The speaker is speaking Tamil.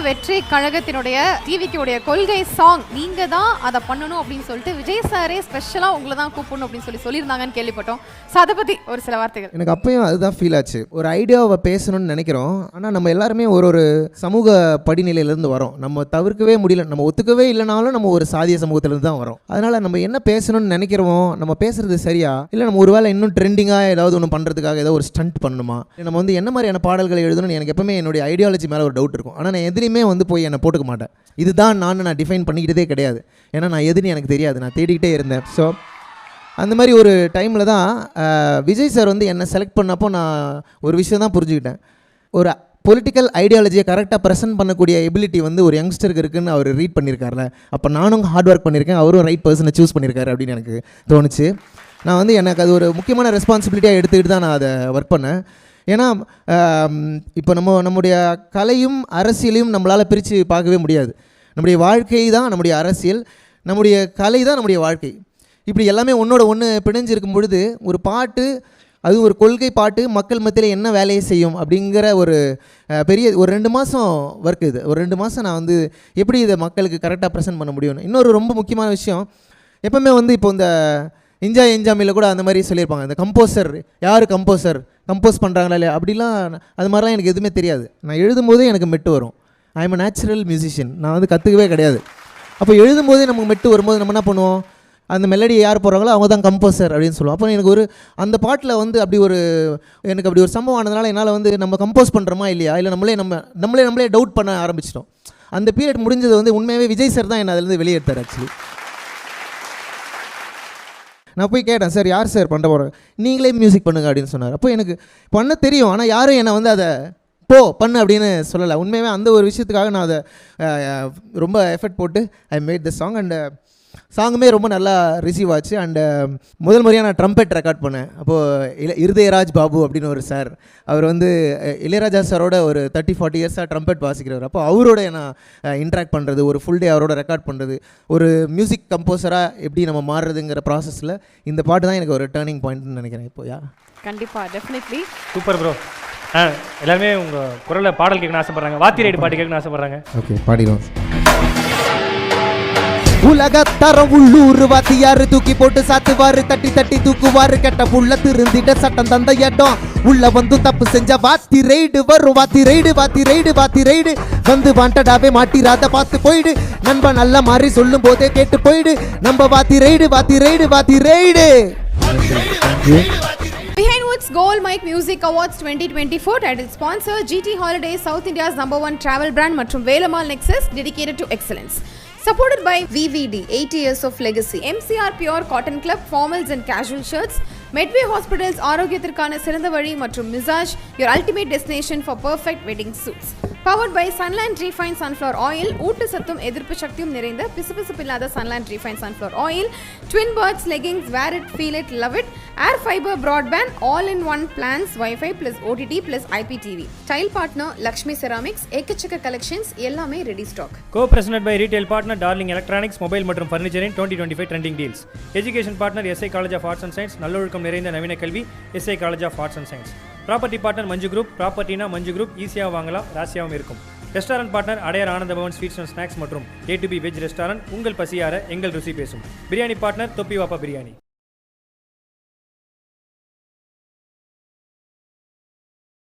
வெற்றி கழகத்தினுடைய டிவிக்குடைய கொள்கை சாங் நீங்க தான் அதை பண்ணணும் அப்படின்னு சொல்லிட்டு விஜய் சாரே ஸ்பெஷலா உங்களை தான் கூப்பிடணும் அப்படின்னு சொல்லியிருந்தாங்கன்னு கேள்விப்பட்டோம். ஸோ அதை பத்தி ஒரு சில வார்த்தைகள். எனக்கு அப்பயும் அதுதான் ஃபீல் ஆச்சு. ஒரு ஐடியாவை பேசணும்னு நினைக்கிறோம், ஆனால் நம்ம எல்லாருமே ஒரு சமூக படிநிலையிலேருந்து வரோம். நம்ம தவிர்க்கவே முடியல, நம்ம ஒத்துக்கவே இல்லைனாலும் நம்ம ஒரு சாதிய சமூகத்திலேருந்து தான் வரோம். அதனால் நம்ம என்ன பேசணும்னு நினைக்கிறோம், நம்ம பேசுறது சரியா இல்லை நம்ம ஒருவேளை இன்னும் ட்ரெண்டிங்காக ஏதாவது ஒன்று பண்ணுறதுக்காக ஏதோ ஒரு ஸ்டண்ட் பண்ணணுமா, நம்ம என்ன மாதிரியான பாடல்களை எழுதணும்னு எனக்கு எப்பவுமே என்னுடைய ஐடியாலஜி மேலே ஒரு டவுட் இருக்கும். ஆனால் நான் எதுலையுமே போய் என்னை போட்டுக்க மாட்டேன். இதுதான் நான் டிஃபைன் பண்ணிக்கிட்டதே கிடையாது. ஏன்னா நான் எதுன்னு எனக்கு தெரியாது, நான் தேடிக்கிட்டே இருந்தேன். ஸோ அந்த மாதிரி ஒரு டைமில் தான் விஜய் சார் என்னை செலக்ட் பண்ணப்போ நான் ஒரு விஷயம் தான் புரிஞ்சுக்கிட்டேன். ஒரு பொலிட்டிக்கல் ஐடியாலஜியை கரெக்டாக ப்ரெசென்ட் பண்ணக்கூடிய எபிலிட்டி ஒரு யங்ஸ்டருக்கு இருக்குதுன்னு அவர் ரீட் பண்ணியிருக்காருல. அப்போ நானும் ஹார்ட் ஒர்க் பண்ணியிருக்கேன், அவரும் ரைட் பர்சனை சூஸ் பண்ணியிருக்காரு அப்படின்னு எனக்கு தோணுச்சு. நான் எனக்கு அது ஒரு முக்கியமான ரெஸ்பான்சிபிலிட்டியாக எடுத்துக்கிட்டு தான் நான் அதை ஒர்க் பண்ணேன். ஏன்னா இப்போ நம்முடைய கலையும் அரசியலையும் நம்மளால் பிரித்து பார்க்கவே முடியாது. நம்முடைய வாழ்க்கை தான் நம்முடைய அரசியல், நம்முடைய கலை தான் நம்முடைய வாழ்க்கை. இப்படி எல்லாமே ஒன்றோட ஒன்று பிணைஞ்சிருக்கும் பொழுது ஒரு பாட்டு, அதுவும் ஒரு கொள்கை பாட்டு, மக்கள் மத்தியில் என்ன வேலையை செய்யும் அப்படிங்கிற ஒரு பெரிய ஒரு 2 மாதம் ஒர்க். இது ஒரு 2 மாதம் நான் எப்படி இதை மக்களுக்கு கரெக்டாக ப்ரெசென்ட் பண்ண முடியும்னு. இன்னொரு ரொம்ப முக்கியமான விஷயம், எப்போவுமே இப்போ இந்த என்ஜாய் என்ஜாமியில் கூட அந்த மாதிரி சொல்லியிருப்பாங்க, இந்த கம்போசர் யார் கம்போஸ் பண்ணுறாங்களா இல்லையா அப்படிலாம். அது மாதிரிலாம் எனக்கு எதுவுமே தெரியாது. நான் எழுதும்போதே எனக்கு மெட்டு வரும். I am a natural musician. நான் கற்றுக்கவே கிடையாது. அப்போ எழுதும்போதே நமக்கு மெட்டு வரும்போது நம்ம என்ன பண்ணுவோம், அந்த மெலடி யார் போடுறாங்களோ அவங்க தான் கம்போசர் அப்படின்னு சொல்லுவோம். அப்போ எனக்கு அந்த பாட்டில் அப்படி எனக்கு அப்படி ஒரு சம்பவம் ஆனதுனால என்னால் நம்ம கம்போஸ் பண்ணுறோமா இல்லையா, இல்லை நம்மளே டவுட் பண்ண ஆரம்பிச்சிட்டோம். அந்த பீரியட் முடிஞ்சது உண்மையாகவே விஜய் சார் தான் என்னை அதிலேருந்து வெளியேற்றார். ஆக்சுவலி நான் போய் கேட்டேன், சார் யார் சார் பண்ண போகிறேன், நீங்களே மியூசிக் பண்ணுங்க அப்படின்னு சொன்னார். அப்போ எனக்கு பண்ண தெரியும், ஆனால் யாரும் என்னை அதை பண்ணு அப்படின்னு சொல்லலை. உண்மையாகவே அந்த ஒரு விஷயத்துக்காக நான் அதை ரொம்ப எஃபர்ட் போட்டு I made the song. And சாங்குமே ரொம்ப நல்லா ரிசீவ் ஆச்சு. அண்டு முதல் முறையாக நான் ட்ரம்பெட் ரெக்கார்ட் பண்ணேன். அப்போது இருதயராஜ் பாபு அப்படின்னு ஒரு சார், அவர் இளையராஜா சாரோட ஒரு 30-40 இயர்ஸாக ட்ரம்பெட் வாசிக்கிறவர். அப்போ அவரோட நான் இன்ட்ராக்ட் பண்ணுறது, ஒரு ஃபுல் டே அவரோட ரெக்கார்ட் பண்ணுறது, ஒரு மியூசிக் கம்போசராக எப்படி நம்ம மாறுறதுங்கிற ப்ராசஸில் இந்த பாட்டு தான் எனக்கு ஒரு டேர்னிங் பாயிண்ட்னு நினைக்கிறேன். இப்போயா கண்டிப்பாக டெஃபினெட்லி சூப்பர் ப்ரோ. எல்லாருமே உங்கள் குரலில் பாடல் கேட்கணும்னு ஆசைப்பட்றாங்க, வாத்தி ரைடு பாட்டு கேட்கணும்னு ஆசைப்பட்றாங்க. ஓகே, பாடிடுவோம். உலகத்தரம் உள்ளூர் வாத்தியாரு தூக்கி போட்டு சாத்துவாரு, தட்டி தட்டி தூக்குவாரு, கெட்ட புள்ள திருந்திட சட்டம் தந்த இடம் உள்ள தப்பு செஞ்ச வாத்தி ரைடு வரும். வாத்தி ரைடு வாண்டடாவே மாட்டிராத பார்த்து போயிடு, நண்பன் நல்ல மாதிரி சொல்லும் போதே கேட்டு போயிடு, நம்ம வாத்தி ride. Behind Woods Gold Mic Music Awards 2024 title sponsor GT Holidays, South India's #1 travel brand மற்றும் Velammal Nexus dedicated to excellence. Supported by VVD, 80 years of legacy. MCR Pure Cotton Club, formals and casual shirts. Medway Hospitals, ஆரோக்கியத்திற்கான சிறந்த வழி மற்றும் Mizaj, your ultimate destination for perfect wedding suits. Powered by Sunland Refined Sunflower Oil, ஊட்டு சத்தும் எதிர்ப்பு சக்தியும் நிறைந்த பிசுபிசுப்பில்லாத Sunland Refined Sunflower Oil. Twin Birds Leggings, wear it, feel it, love it. Air Fiber Broadband, all-in-one plans, Wi-Fi plus OTT plus IPTV. Tile partner Lakshmi Ceramics, ஏக்கச்சக்க collections, எல்லாமே ready stock. Co-presented by retail partner Darling Electronics, mobile மற்றும் furniture in 2025 trending deals. Education partner SI College of Arts and Science, நல்லொழுக்கம் நிறைந்த நவீன கல்வி SI College of Arts and Science. Property partner Manju group, ப்ராப்பர்ட்டினா மஞ்சு குரூப், ஈஸியாக வாங்கலாம், ராசியாகவும் இருக்கும். Restaurant partner Adyar Ananda Bhavan sweets and snacks மற்றும் A to B veg restaurant, உங்கள் பசியார எங்கள் ருசி பேசும். பிரியாணி பார்ட்னர் தொப்பி வாப்பா பிரியாணி.